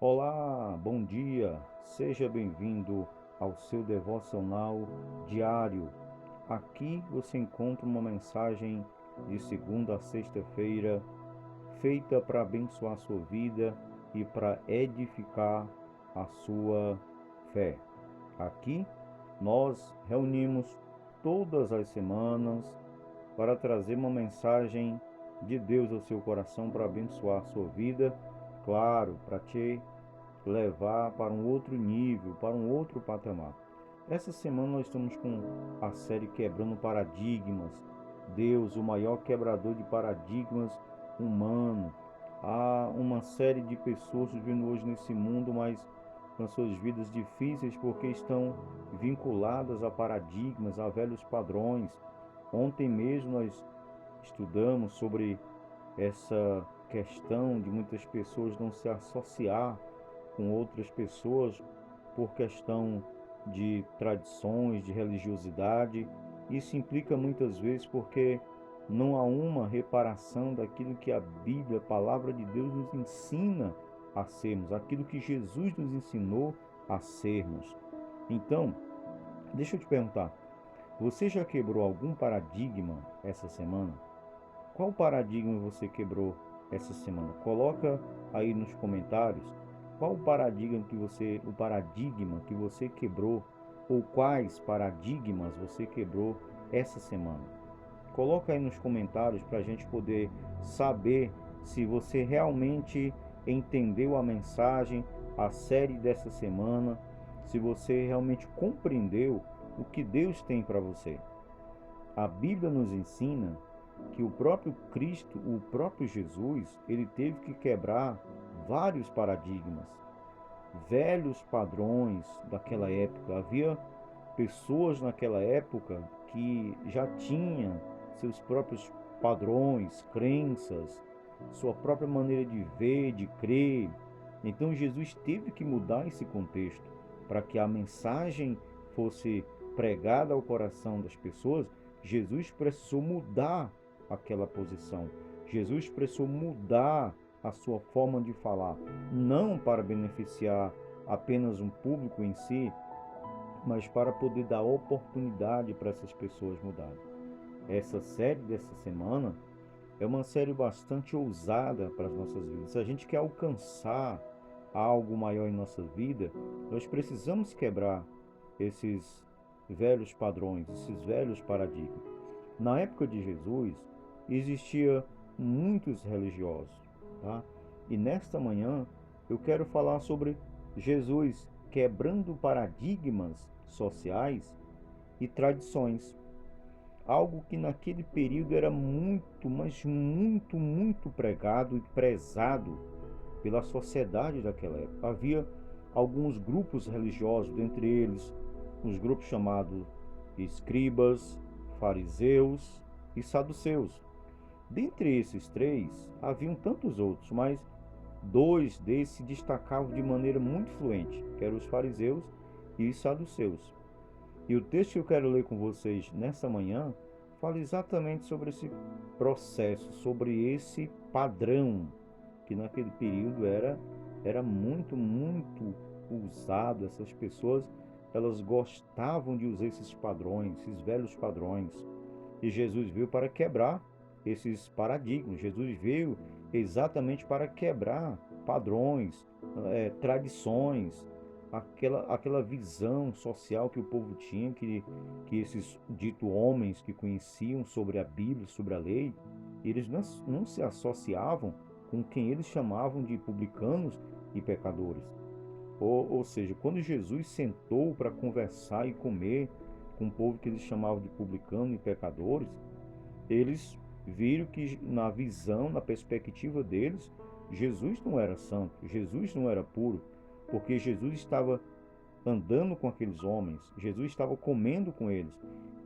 Olá, bom dia, seja bem-vindo ao seu devocional diário. Aqui você encontra uma mensagem de segunda a sexta-feira, feita para abençoar a sua vida e para edificar a sua fé. Aqui nós reunimos todas as semanas para trazer uma mensagem de Deus ao seu coração para abençoar a sua vida, claro, para te levar para um outro nível, para um outro patamar. Essa semana nós estamos com a série Quebrando Paradigmas. Deus, o maior quebrador de paradigmas humano. Há uma série de pessoas vivendo hoje nesse mundo, mas com as suas vidas difíceis porque estão vinculadas a paradigmas, a velhos padrões. Ontem mesmo nós estudamos sobre essa questão de muitas pessoas não se associar com outras pessoas por questão de tradições, de religiosidade. Isso implica muitas vezes porque não há uma reparação daquilo que a Bíblia, a palavra de Deus, nos ensina a sermos, aquilo que Jesus nos ensinou a sermos. Então, deixa eu te perguntar, você já quebrou algum paradigma essa semana? Qual paradigma você quebrou essa semana? Coloca aí nos comentários qual o paradigma que você quebrou ou quais paradigmas você quebrou essa semana. Coloca aí nos comentários para a gente poder saber se você realmente entendeu a mensagem, a série dessa semana, se você realmente compreendeu o que Deus tem para você. A Bíblia nos ensina que o próprio Cristo, o próprio Jesus, ele teve que quebrar vários paradigmas, velhos padrões daquela época. Havia pessoas naquela época que já tinham seus próprios padrões, crenças, sua própria maneira de ver, de crer. Então Jesus teve que mudar esse contexto para que a mensagem fosse pregada ao coração das pessoas. Jesus precisou mudar aquela posição. Jesus precisou mudar a sua forma de falar, não para beneficiar apenas um público em si, mas para poder dar oportunidade para essas pessoas mudarem. Essa série dessa semana é uma série bastante ousada para as nossas vidas. Se a gente quer alcançar algo maior em nossa vida, nós precisamos quebrar esses velhos padrões, esses velhos paradigmas. Na época de Jesus, existia muitos religiosos, tá? E nesta manhã eu quero falar sobre Jesus quebrando paradigmas sociais e tradições. Algo que naquele período era muito, mas muito, muito pregado e prezado pela sociedade daquela época. Havia alguns grupos religiosos, dentre eles os grupos chamados escribas, fariseus e saduceus. Dentre esses três, haviam tantos outros, mas dois desses se destacavam de maneira muito fluente, que eram os fariseus e os saduceus. E o texto que eu quero ler com vocês nessa manhã fala exatamente sobre esse processo, sobre esse padrão que naquele período era muito, muito usado. Essas pessoas, elas gostavam de usar esses padrões, esses velhos padrões. E Jesus veio para quebrar esses paradigmas. Jesus veio exatamente para quebrar padrões, tradições, aquela visão social que o povo tinha, que esses dito homens que conheciam sobre a Bíblia, sobre a lei, eles não se associavam com quem eles chamavam de publicanos e pecadores. Ou seja, quando Jesus sentou para conversar e comer com o povo que eles chamavam de publicanos e pecadores, eles viram que na visão, na perspectiva deles, Jesus não era santo, Jesus não era puro, porque Jesus estava andando com aqueles homens, Jesus estava comendo com eles.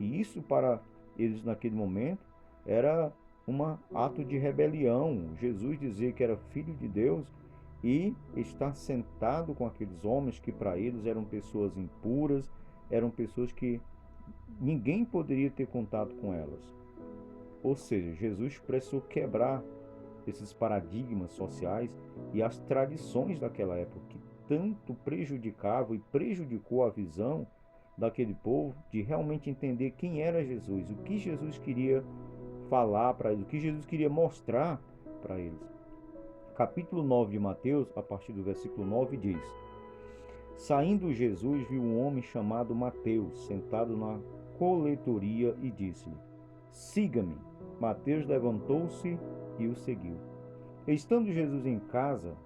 E isso para eles naquele momento era um ato de rebelião. Jesus dizia que era filho de Deus e estar sentado com aqueles homens que para eles eram pessoas impuras, eram pessoas que ninguém poderia ter contato com elas. Ou seja, Jesus precisou quebrar esses paradigmas sociais e as tradições daquela época, que tanto prejudicavam e prejudicou a visão daquele povo de realmente entender quem era Jesus, o que Jesus queria falar para eles, o que Jesus queria mostrar para eles. Capítulo 9 de Mateus, a partir do versículo 9, diz: Saindo Jesus viu um homem chamado Mateus, sentado na coletoria e disse-lhe: Siga-me. Mateus levantou-se e o seguiu. Estando Jesus em casa,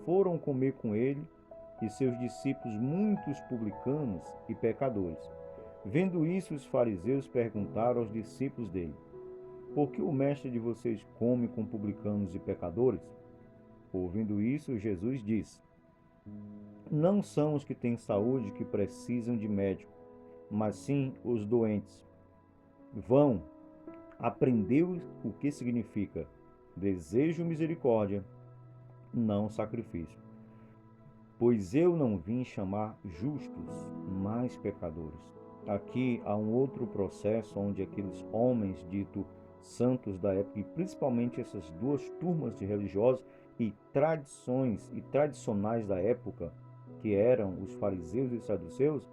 foram comer com ele e seus discípulos muitos publicanos e pecadores. Vendo isso, os fariseus perguntaram aos discípulos dele: Por que o mestre de vocês come com publicanos e pecadores? Ouvindo isso, Jesus disse: Não são os que têm saúde que precisam de médico, mas sim os doentes. Vão, aprendeu o que significa desejo misericórdia, não sacrifício. Pois eu não vim chamar justos, mas pecadores. Aqui há um outro processo onde aqueles homens ditos santos da época, e principalmente essas duas turmas de religiosos e tradições e tradicionais da época, que eram os fariseus e os saduceus,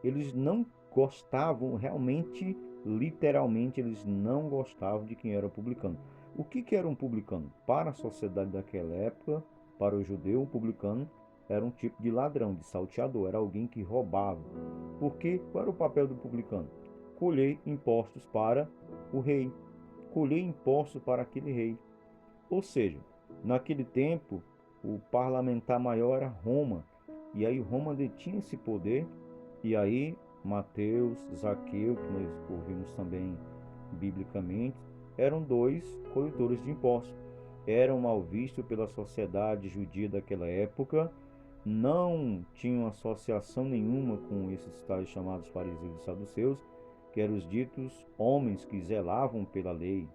eles não gostavam realmente, literalmente, eles não gostavam de quem era publicano. O que era um publicano? Para a sociedade daquela época, para o judeu, um publicano era um tipo de ladrão, de salteador, era alguém que roubava. Porque qual era o papel do publicano? Colher impostos para o rei, colher impostos para aquele rei. Ou seja, naquele tempo, o parlamentar maior era Roma, e aí Roma detinha esse poder, e aí Mateus, Zaqueu, que nós ouvimos também biblicamente, eram dois coletores de impostos. Eram mal vistos pela sociedade judia daquela época, não tinham associação nenhuma com esses tais chamados fariseus e saduceus, que eram os ditos homens que zelavam pela lei.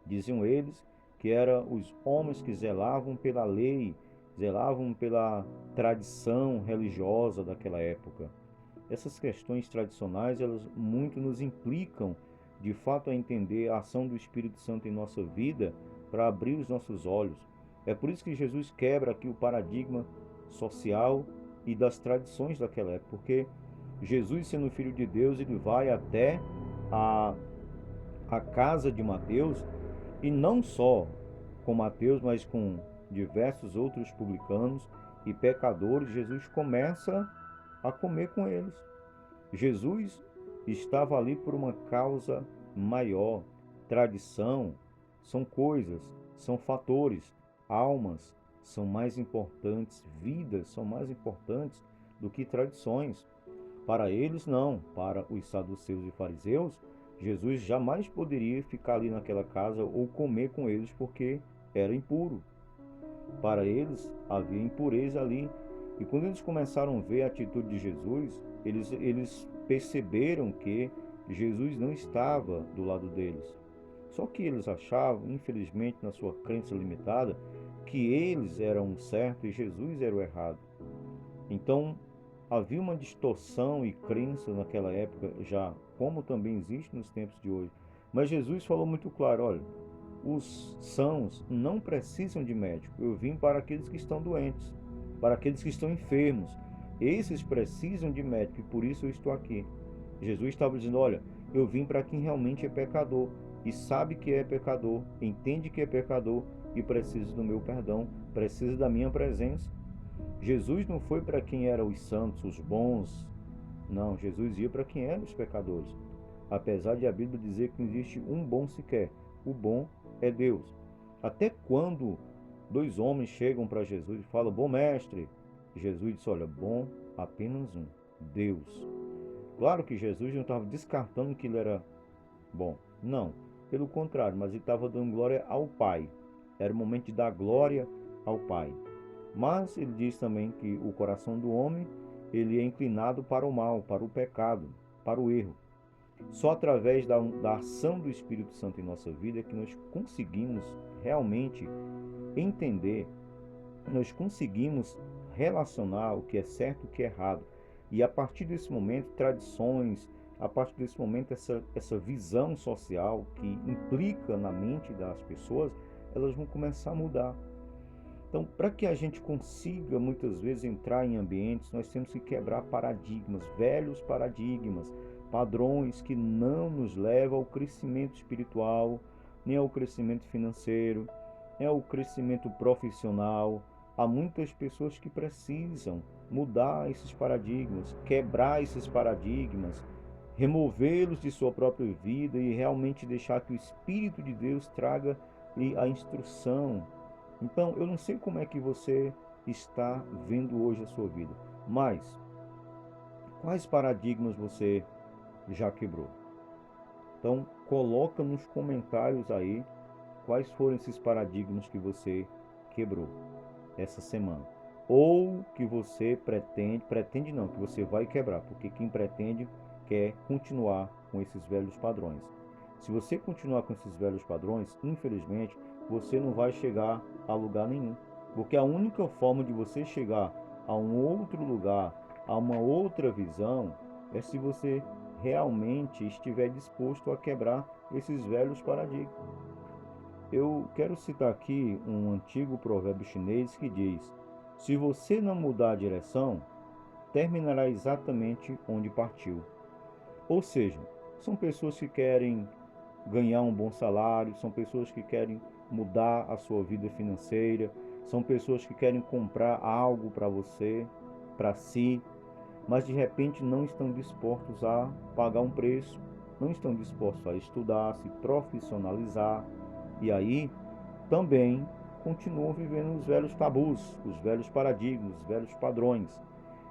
Diziam eles que eram os homens que zelavam pela lei, zelavam pela tradição religiosa daquela época. Essas questões tradicionais, elas muito nos implicam, de fato, a entender a ação do Espírito Santo em nossa vida para abrir os nossos olhos. É por isso que Jesus quebra aqui o paradigma social e das tradições daquela época, porque Jesus, sendo filho de Deus, ele vai até a casa de Mateus, e não só com Mateus, mas com diversos outros publicanos e pecadores. Jesus começa a comer com eles. Jesus estava ali por uma causa maior. Tradição são coisas, são fatores, almas são mais importantes, vidas são mais importantes do que tradições. Para eles, não. Para os saduceus e fariseus, Jesus jamais poderia ficar ali naquela casa ou comer com eles porque era impuro. Para eles, havia impureza ali. E quando eles começaram a ver a atitude de Jesus, eles perceberam que Jesus não estava do lado deles. Só que eles achavam, infelizmente, na sua crença limitada, que eles eram o certo e Jesus era o errado. Então, havia uma distorção e crença naquela época já, como também existe nos tempos de hoje. Mas Jesus falou muito claro: olha, os sãos não precisam de médico. Eu vim para aqueles que estão doentes, para aqueles que estão enfermos. Esses precisam de médico e por isso eu estou aqui. Jesus estava dizendo: olha, eu vim para quem realmente é pecador e sabe que é pecador, entende que é pecador e precisa do meu perdão, precisa da minha presença. Jesus não foi para quem eram os santos, os bons. Não, Jesus ia para quem eram os pecadores. Apesar de a Bíblia dizer que não existe um bom sequer. O bom é Deus. Até quando dois homens chegam para Jesus e falam: bom mestre, Jesus disse: olha, bom apenas um, Deus. Claro que Jesus não estava descartando que ele era bom. Não, pelo contrário, mas ele estava dando glória ao Pai. Era o momento de dar glória ao Pai. Mas ele diz também que o coração do homem, ele é inclinado para o mal, para o pecado, para o erro. Só através da ação do Espírito Santo em nossa vida é que nós conseguimos realmente entender, nós conseguimos relacionar o que é certo e o que é errado. E a partir desse momento, tradições, a partir desse momento, essa visão social que implica na mente das pessoas, elas vão começar a mudar. Então, para que a gente consiga muitas vezes entrar em ambientes, nós temos que quebrar paradigmas, velhos paradigmas, padrões que não nos levam ao crescimento espiritual, nem ao crescimento financeiro, nem ao crescimento profissional. Há muitas pessoas que precisam mudar esses paradigmas, quebrar esses paradigmas, removê-los de sua própria vida e realmente deixar que o Espírito de Deus traga-lhe a instrução. Então, eu não sei como é que você está vendo hoje a sua vida, mas quais paradigmas você já quebrou? Então, coloca nos comentários aí quais foram esses paradigmas que você quebrou essa semana. Ou que você pretende não, que você vai quebrar, porque quem pretende quer continuar com esses velhos padrões. Se você continuar com esses velhos padrões, infelizmente, você não vai chegar a lugar nenhum. Porque a única forma de você chegar a um outro lugar, a uma outra visão, é se você realmente estiver disposto a quebrar esses velhos paradigmas. Eu quero citar aqui um antigo provérbio chinês que diz: se você não mudar a direção, terminará exatamente onde partiu. Ou seja, são pessoas que querem ganhar um bom salário, são pessoas que querem mudar a sua vida financeira, são pessoas que querem comprar algo para você, para si, mas de repente não estão dispostos a pagar um preço, não estão dispostos a estudar, se profissionalizar, e aí também continuam vivendo os velhos tabus, os velhos paradigmas, os velhos padrões.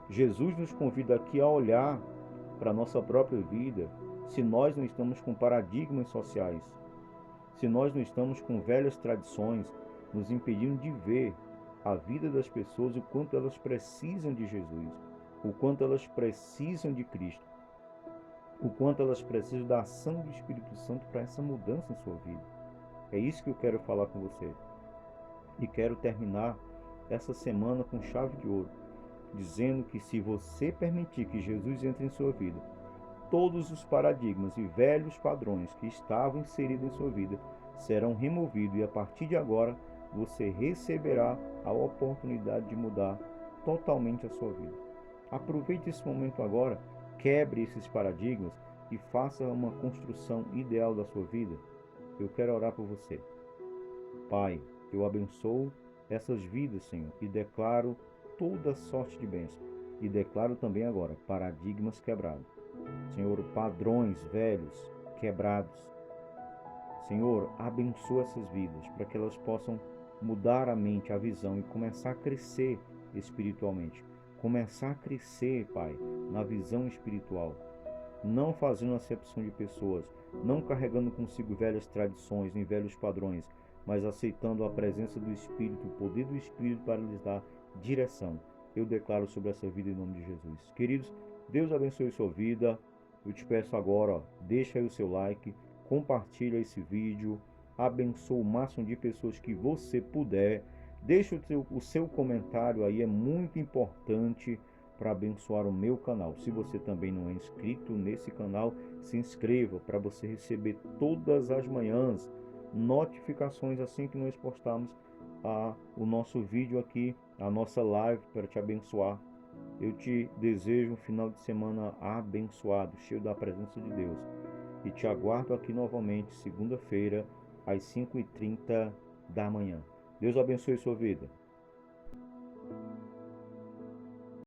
Jesus nos convida aqui a olhar para a nossa própria vida, se nós não estamos com paradigmas sociais, se nós não estamos com velhas tradições nos impedindo de ver a vida das pessoas, o quanto elas precisam de Jesus, o quanto elas precisam de Cristo, o quanto elas precisam da ação do Espírito Santo para essa mudança em sua vida. É isso que eu quero falar com você. E quero terminar essa semana com chave de ouro, dizendo que se você permitir que Jesus entre em sua vida, todos os paradigmas e velhos padrões que estavam inseridos em sua vida serão removidos e a partir de agora você receberá a oportunidade de mudar totalmente a sua vida. Aproveite esse momento agora, quebre esses paradigmas e faça uma construção ideal da sua vida. Eu quero orar por você. Pai, eu abençoo essas vidas, Senhor, e declaro toda sorte de bênção. E declaro também agora paradigmas quebrados. Senhor, padrões velhos quebrados. Senhor, abençoa essas vidas para que elas possam mudar a mente, a visão e começar a crescer espiritualmente. Começar a crescer, Pai, na visão espiritual. Não fazendo acepção de pessoas, não carregando consigo velhas tradições nem velhos padrões, mas aceitando a presença do Espírito, o poder do Espírito para lhes dar direção. Eu declaro sobre essa vida em nome de Jesus. Queridos, Deus abençoe sua vida. Eu te peço agora, ó, deixa aí o seu like, compartilha esse vídeo, abençoa o máximo de pessoas que você puder. Deixa o seu comentário aí, é muito importante para abençoar o meu canal. Se você também não é inscrito nesse canal, se inscreva para você receber todas as manhãs notificações assim que nós postarmos o nosso vídeo aqui, a nossa live para te abençoar. Eu te desejo um final de semana abençoado, cheio da presença de Deus. E te aguardo aqui novamente, segunda-feira, às 5h30 da manhã. Deus abençoe sua vida.